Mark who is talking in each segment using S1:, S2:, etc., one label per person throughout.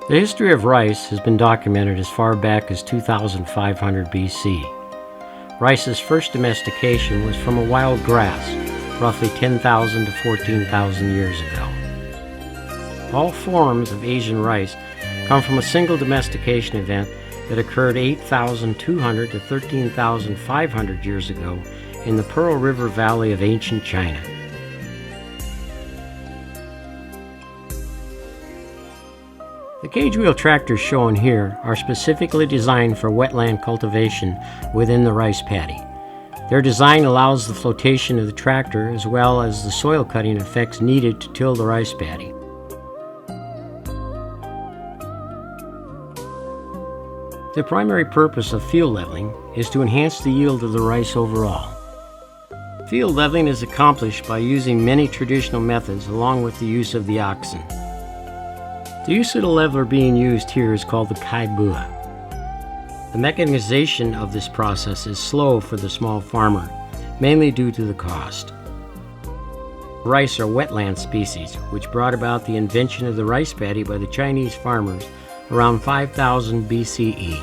S1: The history of rice has been documented as far back as 2500 BC. Rice's first domestication was from a wild grass, roughly 10,000 to 14,000 years ago. All forms of Asian rice come from a single domestication event that occurred 8,200 to 13,500 years ago in the Pearl River Valley of ancient China. The cage wheel tractors shown here are specifically designed for wetland cultivation within the rice paddy. Their design allows the flotation of the tractor as well as the soil cutting effects needed to till the rice paddy. The primary purpose of field leveling is to enhance the yield of the rice overall. Field leveling is accomplished by using many traditional methods along with the use of the oxen. The use of the leveler being used here is called the kaibua. The mechanization of this process is slow for the small farmer, mainly due to the cost. Rice are wetland species, which brought about the invention of the rice paddy by the Chinese farmers around 5000 BCE.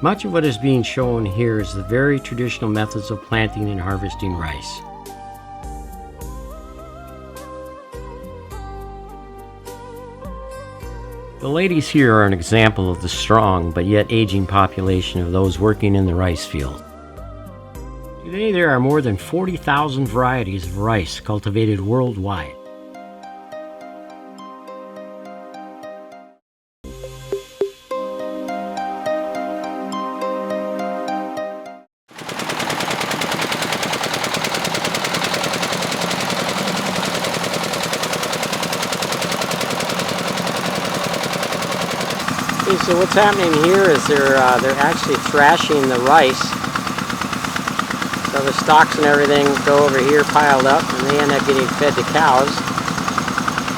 S1: Much of what is being shown here is the very traditional methods of planting and harvesting rice. The ladies here are an example of the strong but yet aging population of those working in the rice field. Today there are more than 40,000 varieties of rice cultivated worldwide. So what's happening here is they're actually thrashing the rice. So the stalks and everything go over here piled up and they end up getting fed to cows.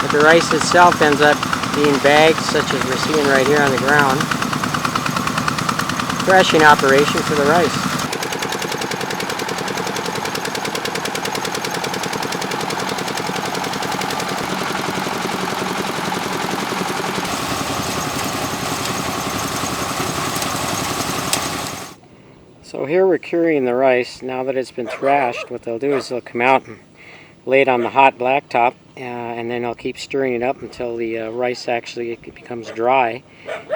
S1: But the rice itself ends up being bagged, such as we're seeing right here on the ground. Thrashing operation for the rice. So here we're curing the rice. Now that it's been thrashed, what they'll do is they'll come out and lay it on the hot blacktop, and then they'll keep stirring it up until the rice actually becomes dry,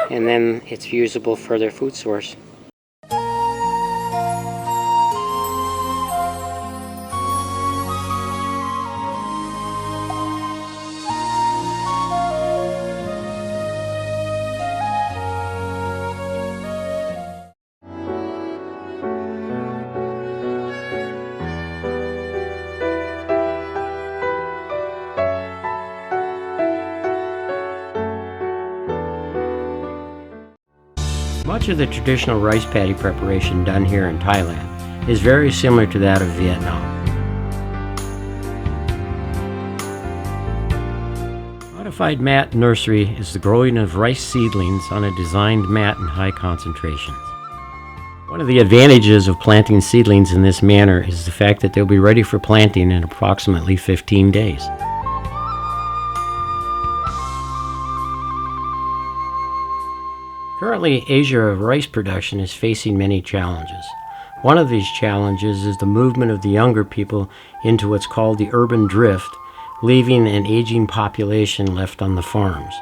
S1: and then it's usable for their food source. Much of the traditional rice paddy preparation done here in Thailand is very similar to that of Vietnam. Modified mat nursery is the growing of rice seedlings on a designed mat in high concentrations. One of the advantages of planting seedlings in this manner is the fact that they'll be ready for planting in approximately 15 days. Currently, Asia rice production is facing many challenges. One of these challenges is the movement of the younger people into what's called the urban drift, leaving an aging population left on the farms.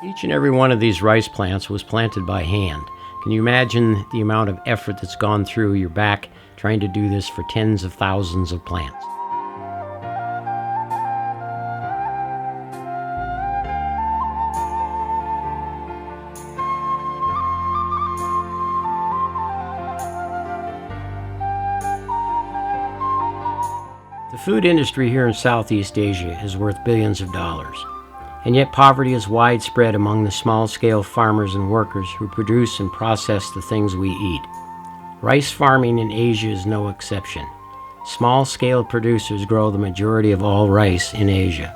S1: Each and every one of these rice plants was planted by hand. Can you imagine the amount of effort that's gone through your back trying to do this for tens of thousands of plants? The food industry here in Southeast Asia is worth billions of dollars, and yet poverty is widespread among the small-scale farmers and workers who produce and process the things we eat. Rice farming in Asia is no exception. Small-scale producers grow the majority of all rice in Asia.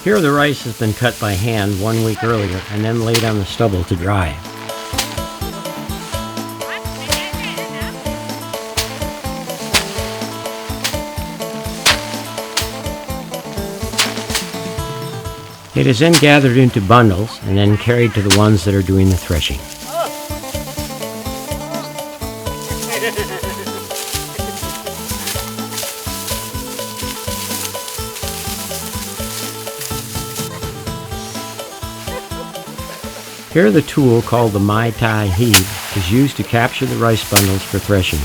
S1: Here the rice has been cut by hand 1 week earlier and then laid on the stubble to dry. It is then gathered into bundles and then carried to the ones that are doing the threshing. Here the tool called the Mai Tai heave is used to capture the rice bundles for threshing.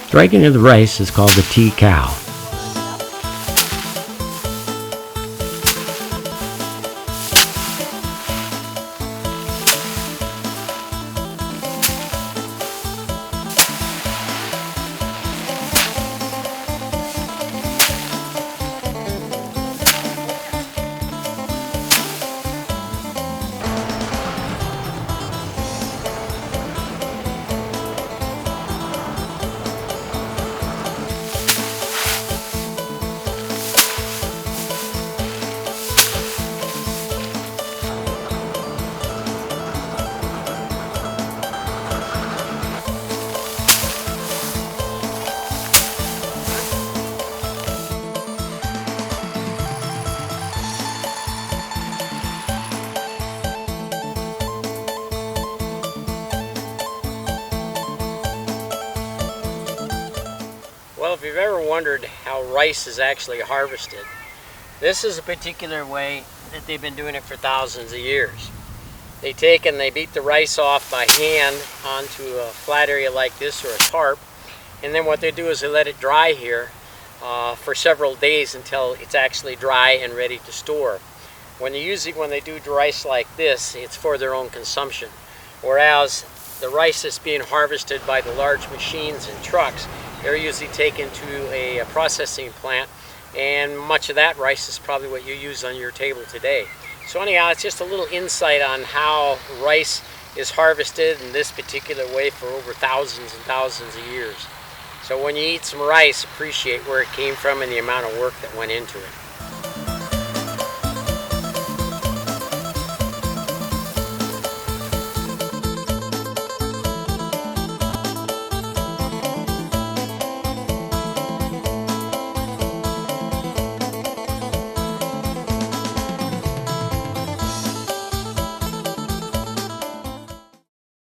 S1: Striking of the rice is called the tea cow. Well, if you've ever wondered how rice is actually harvested, this is a particular way that they've been doing it for thousands of years. They take and they beat the rice off by hand onto a flat area like this or a tarp, and then what they do is they let it dry here for several days until it's actually dry and ready to store. When they do rice like this, it's for their own consumption, whereas the rice that's being harvested by the large machines and trucks, they're usually taken to a processing plant, and much of that rice is probably what you use on your table today. So anyhow, it's just a little insight on how rice is harvested in this particular way for over thousands and thousands of years. So when you eat some rice, appreciate where it came from and the amount of work that went into it.